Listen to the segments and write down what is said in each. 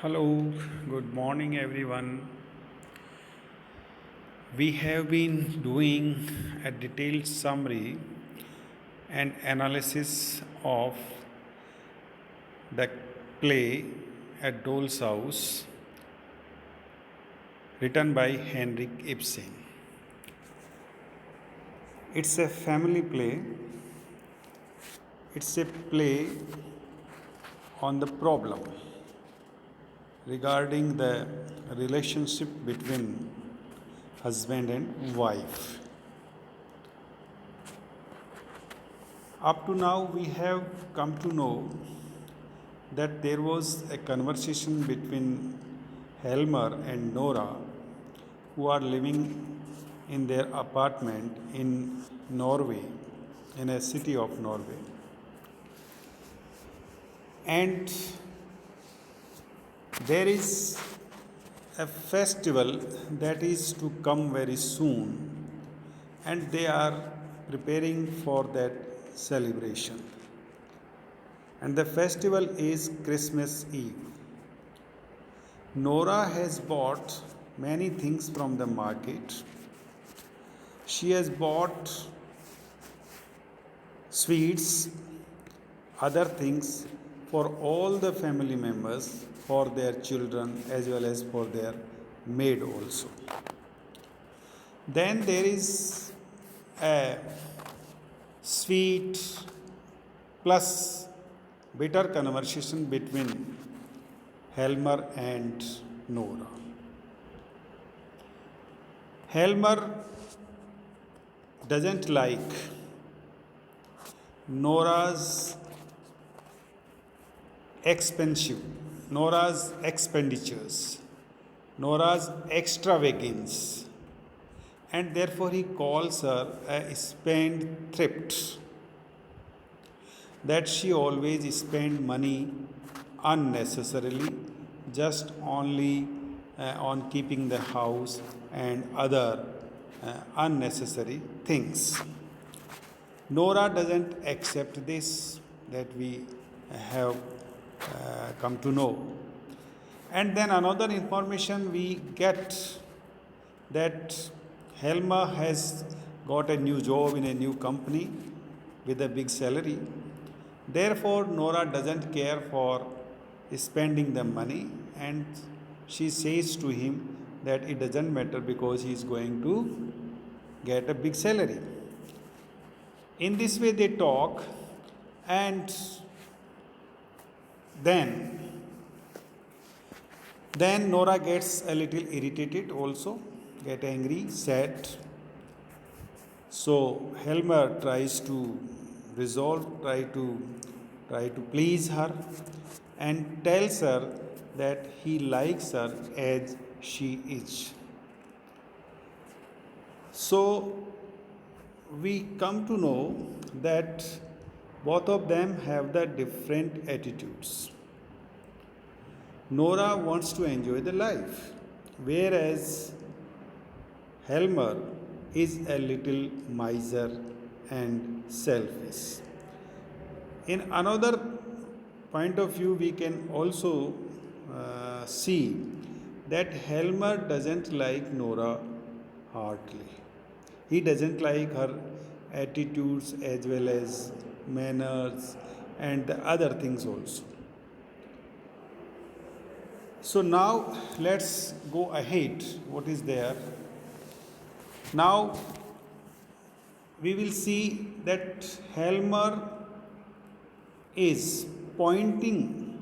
Hello, good morning everyone. We have been doing a detailed summary and analysis of the play at Doll's House written by Henrik Ibsen. It's a family play. It's a play on the problem regarding the relationship between husband and wife. Up to now, we have come to know that there was a conversation between Helmer and Nora, who are living in their apartment in Norway, in a city of Norway. And there is a festival that is to come very soon, and they are preparing for that celebration. And the festival is Christmas Eve. Nora has bought many things from the market. She has bought sweets, other things for all the family members, for their children as well as for their maid also. Then there is a sweet plus bitter conversation between Helmer and Nora. Helmer doesn't like Nora's Nora's expenditures, Nora's extravagance, and therefore he calls her a spendthrift. That she always spend money unnecessarily, just only on keeping the house and other unnecessary things. Nora doesn't accept this, that we have come to know. And then another information we get that Helma has got a new job in a new company with a big salary. Therefore, Nora doesn't care for spending the money, and she says to him that it doesn't matter because he is going to get a big salary. In this way, they talk, and then Nora gets a little irritated also, get angry, sad. So Helmer tries to try to please her, and tells her that he likes her as she is. So we come to know that both of them have the different attitudes. Nora wants to enjoy the life, whereas Helmer is a little miser and selfish. In another point of view, we can also see that Helmer doesn't like Nora heartily. He doesn't like her attitudes as well as manners and the other things also. So now let's go ahead. What is there? Now we will see that Helmer is pointing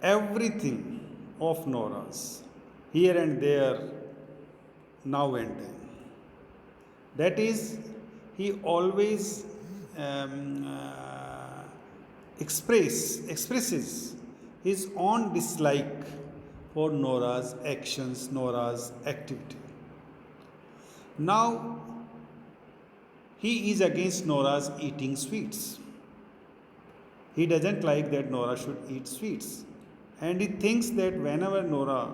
everything of Nora's here and there, now and then. That is, he always expresses his own dislike for Nora's actions, Nora's activity. Now, he is against Nora's eating sweets. He doesn't like that Nora should eat sweets. And he thinks that whenever Nora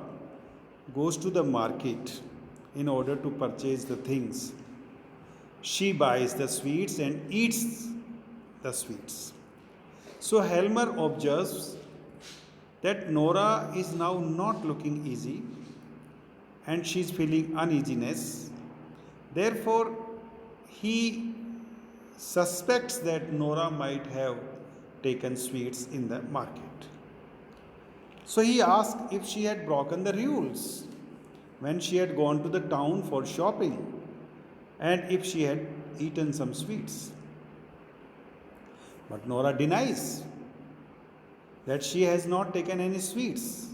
goes to the market in order to purchase the things, she buys the sweets and eats the sweets. So Helmer observes that Nora is now not looking easy and she is feeling uneasiness. Therefore, he suspects that Nora might have taken sweets in the market. So he asked if she had broken the rules when she had gone to the town for shopping and if she had eaten some sweets. But Nora denies that she has not taken any sweets.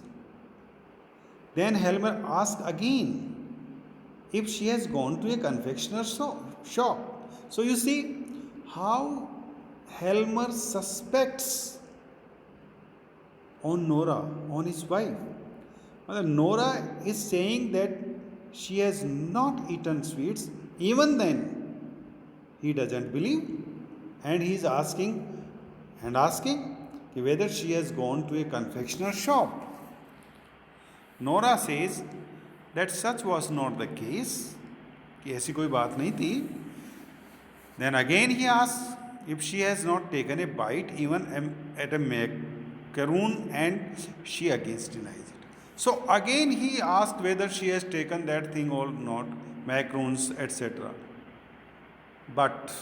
Then Helmer asks again if she has gone to a confectioner shop. So you see how Helmer suspects on Nora, on his wife. Nora is saying that she has not eaten sweets. Even then, he doesn't believe, and he is asking whether she has gone to a confectioner shop. Nora says that such was not the case, कि ऐसी कोई बात नहीं थी. Then again he asks if she has not taken a bite even at a macaroon, and she again denies it. So again he asked whether she has taken that thing or not, macaroons, etc. But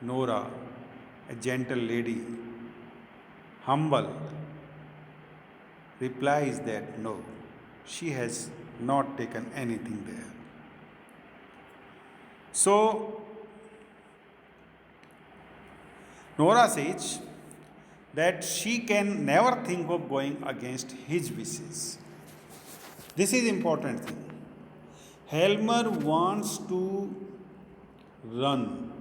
Nora, a gentle lady, humble, replies that no, she has not taken anything there. So Nora says that she can never think of going against his wishes. This is important thing. Helmer wants to run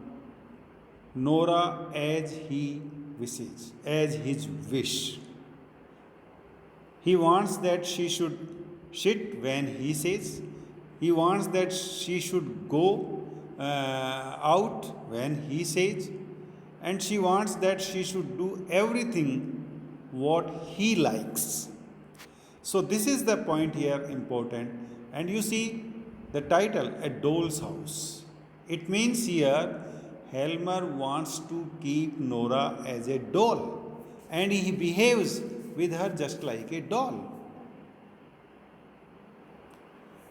Nora as he wishes, as his wish. He wants that she should sit when he says. He wants that she should go out when he says. And she wants that she should do everything what he likes. So this is the point here important. And you see the title, A Doll's House. It means here Helmer wants to keep Nora as a doll, and he behaves with her just like a doll.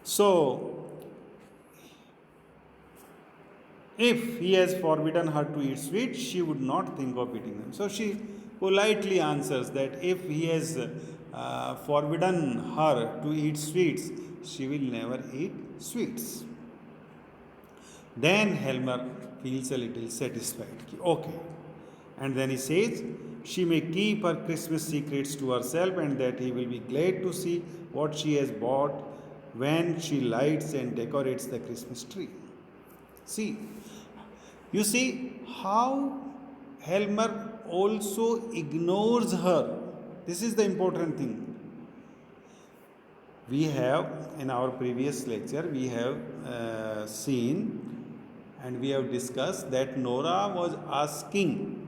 So, if he has forbidden her to eat sweets, she would not think of eating them. So she politely answers that if he has forbidden her to eat sweets, she will never eat sweets. Then Helmer feels a little satisfied. Okay. And then he says she may keep her Christmas secrets to herself and that he will be glad to see what she has bought when she lights and decorates the Christmas tree. See, you see how Helmer also ignores her. This is the important thing. We have, in our previous lecture, we have seen and we have discussed that Nora was asking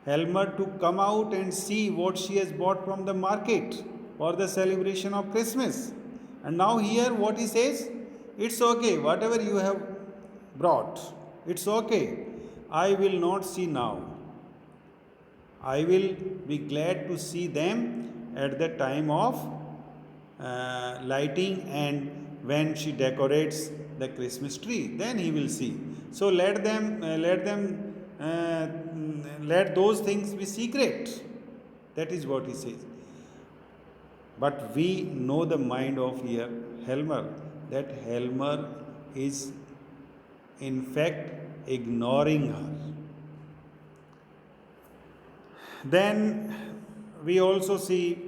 Helmer to come out and see what she has bought from the market for the celebration of Christmas. And now here what he says, it's okay, whatever you have brought, it's okay. I will not see now. I will be glad to see them at the time of lighting and when she decorates the Christmas tree. Then he will see. So let those things be secret. That is what he says. But we know the mind of here Helmer, that Helmer is in fact ignoring her. Then we also see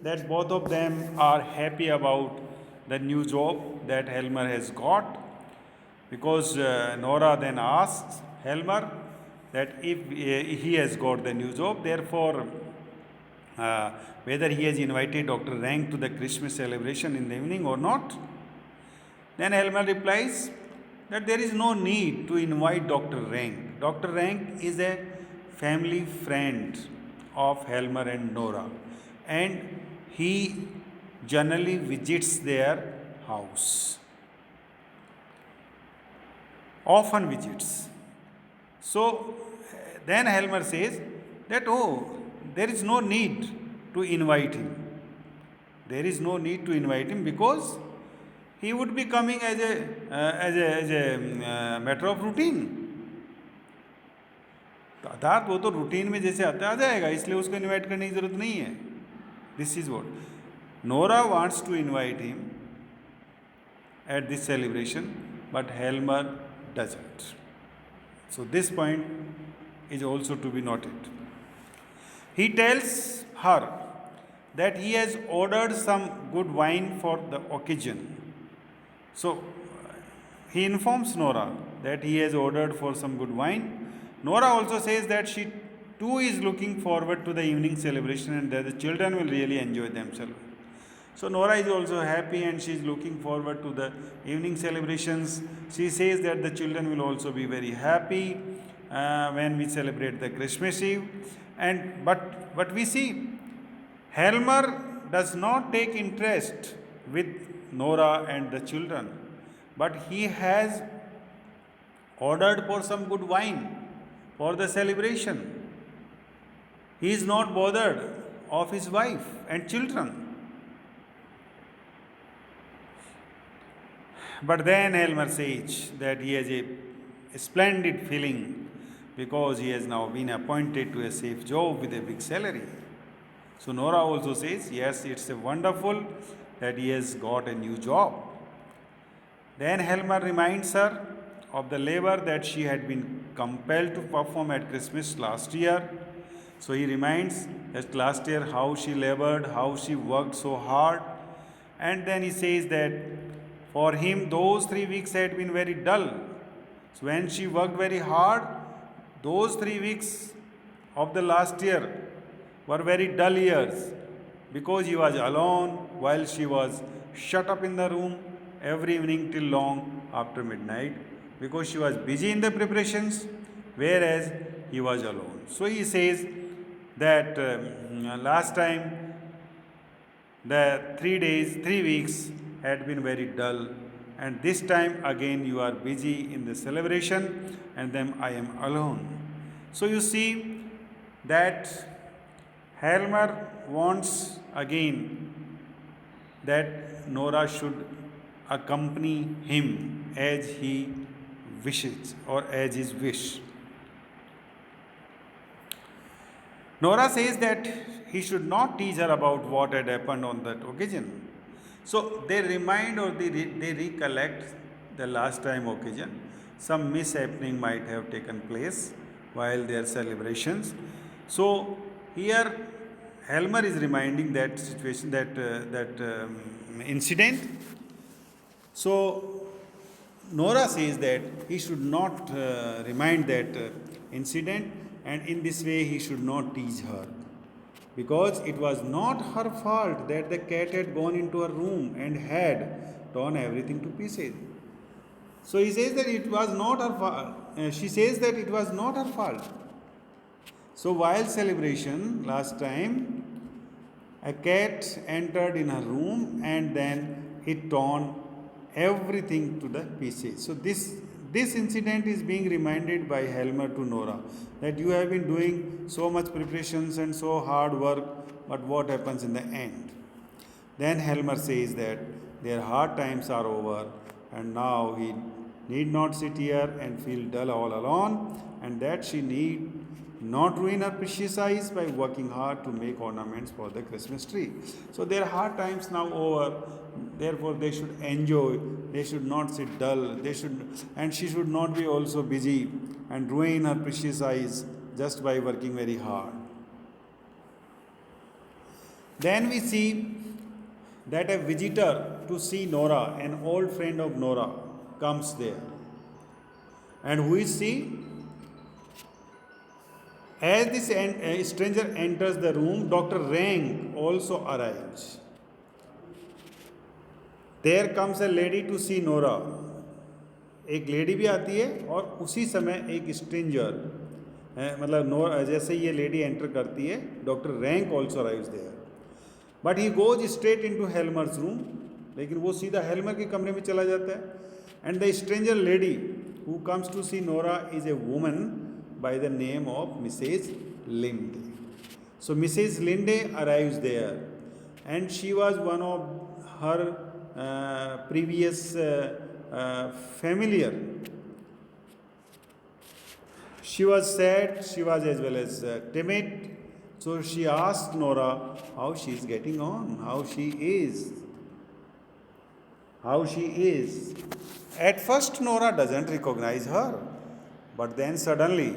that both of them are happy about the new job that Helmer has got, because Nora then asks Helmer that if he has got the new job, therefore whether he has invited Dr. Rank to the Christmas celebration in the evening or not. Then Helmer replies that there is no need to invite Dr. Rank. Dr. Rank is a family friend of Helmer and Nora, and he generally visits their house. Often visits. So then Helmer says that, oh, there is no need to invite him. There is no need to invite him because he would be coming as a matter of routine. तो अर्थात वो तो routine में जैसे आता आ जाएगा, इसलिए उसको इनवाइट करने की जरूरत नहीं है. This is what Nora wants to invite him at this celebration, but Helmer doesn't. So this point is also to be noted. He tells her that he has ordered some good wine for the occasion. So he informs Nora that he has ordered for some good wine. Nora also says that she too is looking forward to the evening celebration and that the children will really enjoy themselves. So Nora is also happy and she is looking forward to the evening celebrations. She says that the children will also be very happy when we celebrate the Christmas Eve. And but we see Helmer does not take interest with Nora and the children, but he has ordered for some good wine for the celebration. He is not bothered of his wife and children. But then Helmer says that he has a splendid feeling because he has now been appointed to a safe job with a big salary. So Nora also says, yes, it's a wonderful that he has got a new job. Then Helmer reminds her of the labor that she had been compelled to perform at Christmas last year. So he reminds that last year how she labored, how she worked so hard. And then he says that for him, those 3 weeks had been very dull. So when she worked very hard, those 3 weeks of the last year were very dull years because he was alone while she was shut up in the room every evening till long after midnight because she was busy in the preparations, whereas he was alone. So he says that last time the 3 weeks had been very dull, and this time again you are busy in the celebration and then I am alone. So you see that Helmer wants again that Nora should accompany him as he wishes or as his wish. Nora says that he should not teach her about what had happened on that occasion. So they remind or they recollect the last time occasion. Some mishappening might have taken place while their celebrations. So here Helmer is reminding that situation, that incident. So Nora says that he should not remind that incident, and in this way he should not tease her. Because it was not her fault that the cat had gone into her room and had torn everything to pieces. So he says that it was not her fault. She says that it was not her fault. So while celebration last time, a cat entered in her room and then it torn everything to the pieces. So this incident is being reminded by Helmer to Nora that you have been doing so much preparations and so hard work, but what happens in the end? Then Helmer says that their hard times are over and now he need not sit here and feel dull all alone, and that she need not ruin her precious eyes by working hard to make ornaments for the Christmas tree. So their hard times now over, therefore they should enjoy, they should not sit dull, and she should not be also busy and ruin her precious eyes just by working very hard. Then we see that a visitor to see Nora, an old friend of Nora, comes there. And who is she? As this stranger enters the room, Dr. Rank also arrives. There comes a lady to see Nora. एक lady भी आती है और उसी समय एक stranger, मतलब Nora जैसे ये लेडी एंटर करती है, doctor Rank also arrives there, but he goes straight into Helmer's room, लेकिन वो सीधा हेल्मर के कमरे में चला जाता है. And the stranger lady who comes to see Nora is a woman by the name of Mrs. Linde. So Mrs. Linde arrives there, and she was one of her previous familiar. She was sad, she was as well as timid. So she asked Nora how she is getting on, how she is. At first, Nora doesn't recognize her, but then suddenly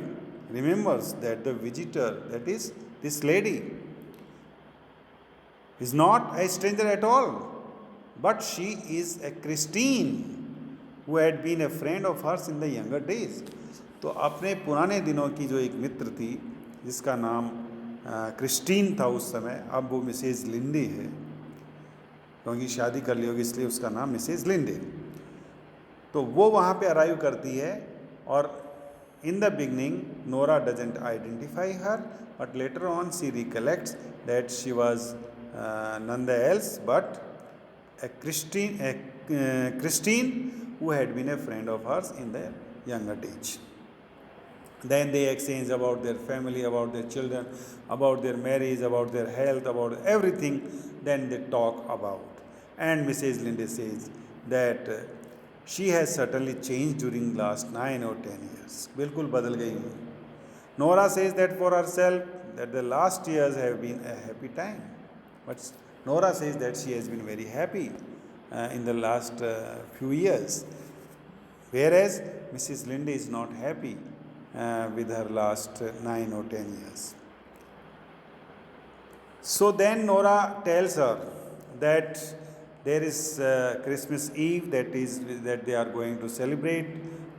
remembers that the visitor, that is this lady, is not a stranger at all, but she is a Christine who had been a friend of hers in the younger days. तो अपने पुराने दिनों की जो एक मित्र थी जिसका नाम क्रिस्टीन था उस समय, अब वो मिसेज लिंडे है, क्योंकि शादी कर ली होगी इसलिए उसका नाम मिसेज लिंडे। तो वो वहाँ पे अराइव करती है, और in the beginning Nora doesn't identify her, but later on she recollects that she was none else but a Christine who had been a friend of hers in their younger age. Then they exchange about their family, about their children, about their marriage, about their health, about everything. Then they talk about. And Mrs. Linde says that she has certainly changed during last 9 or 10 years. बिल्कुल बदल गई है. Nora says that for herself that the last years have been a happy time. But Nora says that she has been very happy in the last few years. Whereas Mrs. Linde is not happy with her last 9 or 10 years. So then Nora tells her that there is Christmas Eve that they are going to celebrate,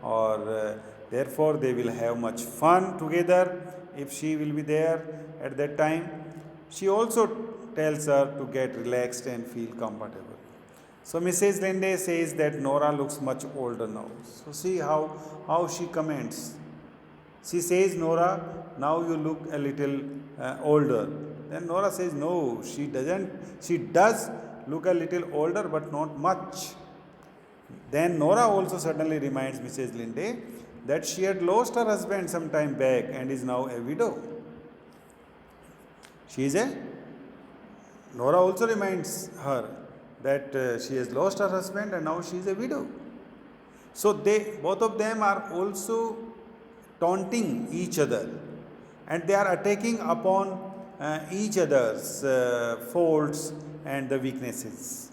or therefore they will have much fun together if she will be there at that time. She also tells her to get relaxed and feel comfortable. So Mrs. Linde says that Nora looks much older now. So see how she comments. She says, Nora, now you look a little older. Then Nora says, no, she doesn't. She does look a little older, but not much. Then Nora also suddenly reminds Mrs. Linde that she had lost her husband some time back and is now a widow. Nora also reminds her that she has lost her husband and now she is a widow. So both of them are also taunting each other, and they are attacking upon each other's faults and the weaknesses.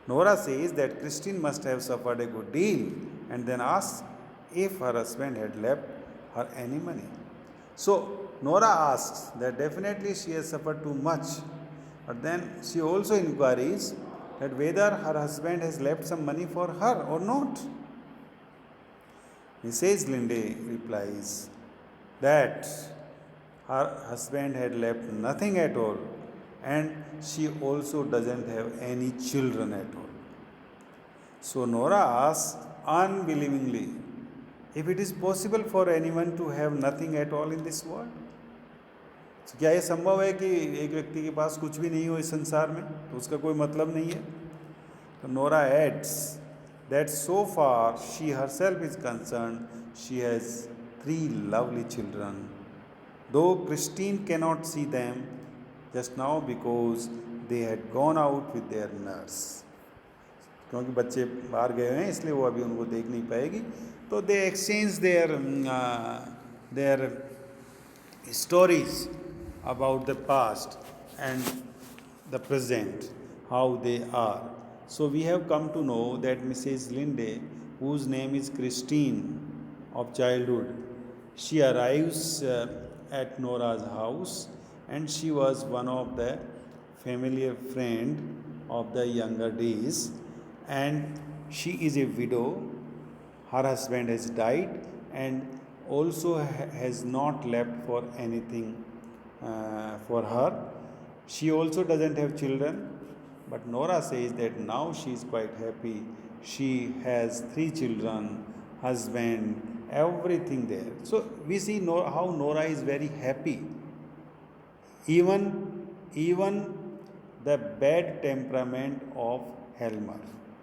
Nora says that Christine must have suffered a good deal, and then asks if her husband had left her any money. So Nora asks that definitely she has suffered too much, but then she also inquires that whether her husband has left some money for her or not. Mrs. Linde replies that her husband had left nothing at all, and she also doesn't have any children at all. So Nora asks unbelievingly if it is possible for anyone to have nothing at all in this world. So क्या ये संभव है कि एक व्यक्ति के पास कुछ भी नहीं हो इस संसार में, तो उसका कोई मतलब नहीं है? तो Nora adds that so far she herself is concerned, she has 3 lovely children, though Christine cannot see them just now because they had gone out with their nurse. क्योंकि बच्चे बाहर गए हैं इसलिए वो अभी उनको देख नहीं पाएगी. तो they exchange their stories about the past and the present, how they are. So we have come to know that Mrs. Linde, whose name is Christine of childhood, she arrives at Nora's house, and she was one of the familiar friend of the younger days, and she is a widow. Her husband has died and also has not left for anything for her. She also doesn't have children, but Nora says that now she is quite happy. She has 3 children, husband, everything there. So we see how Nora is very happy. Even the bad temperament of Helmer,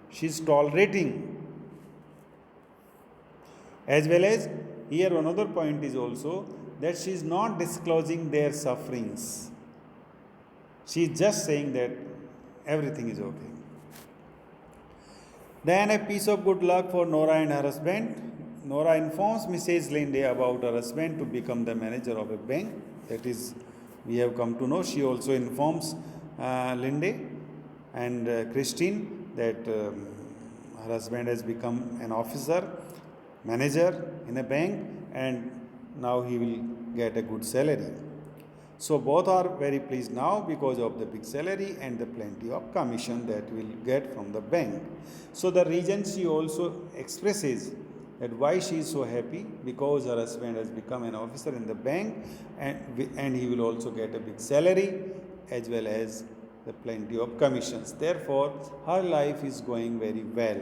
she is tolerating. As well as here another point is also that she is not disclosing their sufferings. She is just saying that everything is okay. Then a piece of good luck for Nora and her husband. Nora informs Mrs. Linde about her husband to become the manager of a bank. That is, we have come to know. She also informs Linde and Christine that her husband has become an officer, manager in a bank, and now he will get a good salary. So both are very pleased now because of the big salary and the plenty of commission that will get from the bank. So the reason she also expresses that why she is so happy, because her husband has become an officer in the bank, and he will also get a big salary as well as the plenty of commissions. Therefore, her life is going very well.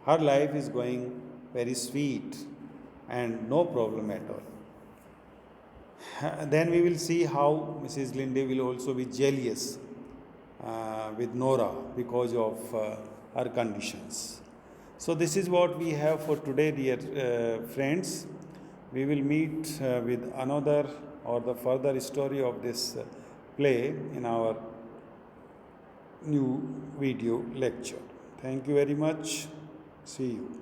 Her life is going very sweet and no problem at all. Then we will see how Mrs. Linde will also be jealous with Nora because of her conditions. So this is what we have for today, dear friends. We will meet with another or the further story of this play in our new video lecture. Thank you very much. See you.